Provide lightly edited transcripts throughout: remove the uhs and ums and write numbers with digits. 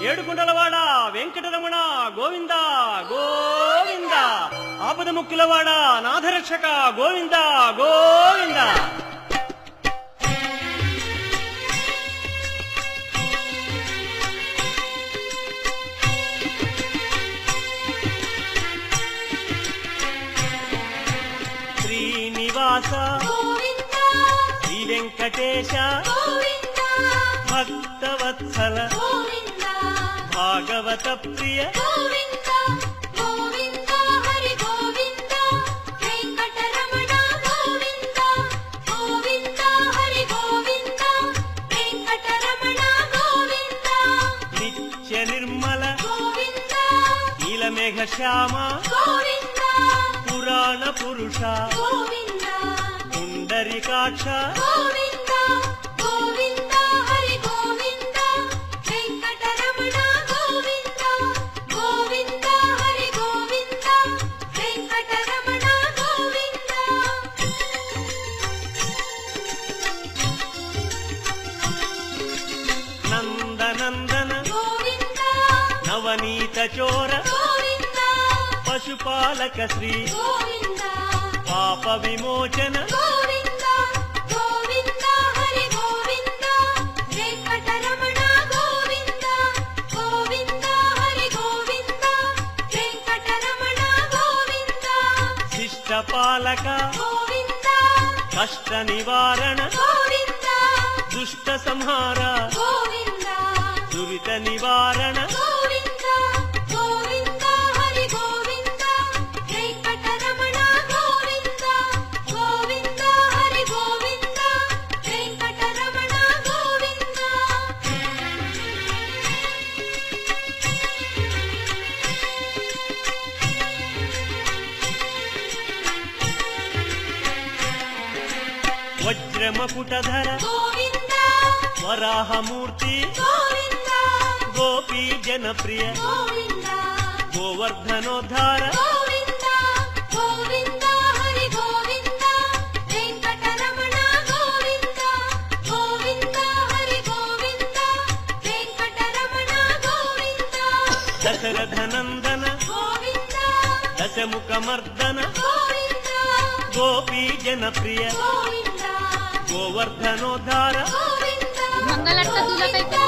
ఏడుకుంటలవాడ వెంకటరమణ గోవింద గోవింద ఆపద ముక్కులవాడ నాథరక్షక గోవింద గోవింద శ్రీనివాస శ్రీ వెంకటేశ భక్తవత్సల భాగవత ప్రియ నిత్య నిర్మల నీలమేఘ శ్యామ పురాణ పురుష పుండరీకాక్ష నందనందన నవనీత చోర పశుపాలక శ్రీ పాప విమోచన శిష్టపాలక కష్ట నివారణ దుష్ట సంహార దురిత నివారణ వజ్రమకుటధర వరాహమూర్తి గోపీ జనప్రియ గోవర్ధనోద్ధార దశరథనందన దశముఖమర్దన గోపీ జనప్రియ గోవర్ధనోద్ధార మంగళట్ట దులకైతే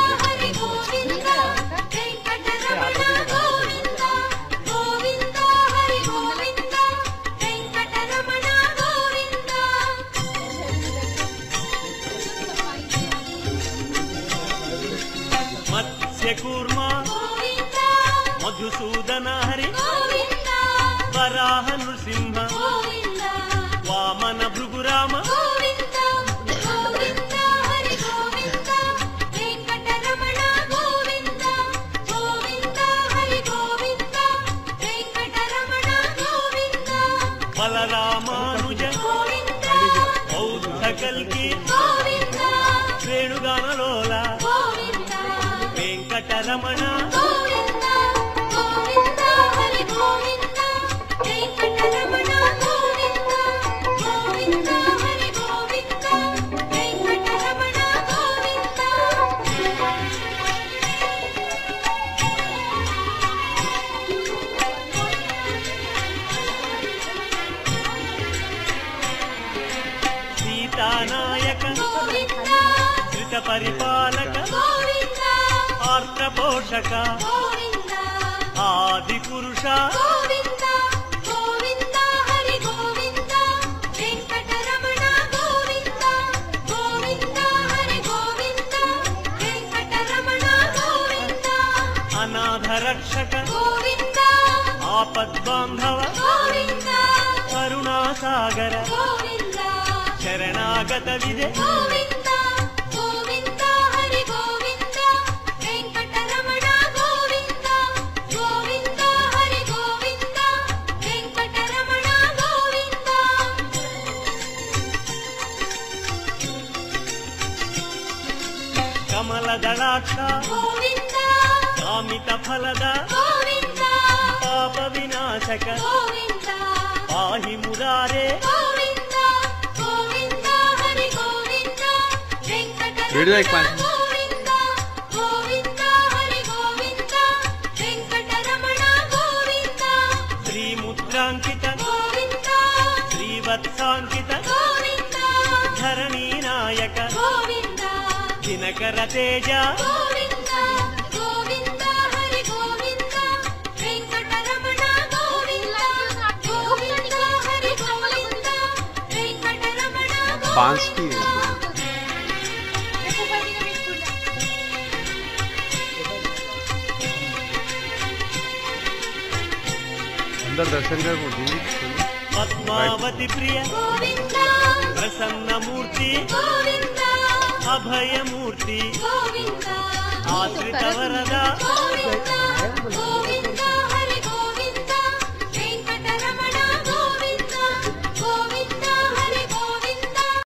మత్స్యకూర్మ మధుసూదన హరి వరాహ నృసింహ వామన భృగురామ బలరామానుజ బౌద్ధ కల్కి వేణుగానలోల వెంకటరమణ సీతానాయక శ్రిత పరిపాలక ఆర్త పోషక ఆది పురుష అనాథ రక్షక ఆపద్బాంధవ కరుణాసాగర శరణాగత విజయ కమలదళాక్ష కామిత ఫలద పాప వినాశక పాహి మురారే వీడియో సముద్రాంకిత గోవింద శ్రీవత్సాంకిత గోవింద ధరణీ నాయక గోవింద దినకర తేజ గోవింద గోవింద హరి గోవింద వెంకటరమణ గోవింద గోవింద హరి గోవింద వెంకటరమణ बांस की अंदर दर्शन कर పద్మావతి ప్రియ గోవింద ప్రసన్నమూర్తి గోవింద అభయమూర్తి గోవింద ఆశ్రిత వరద గోవింద గోవింద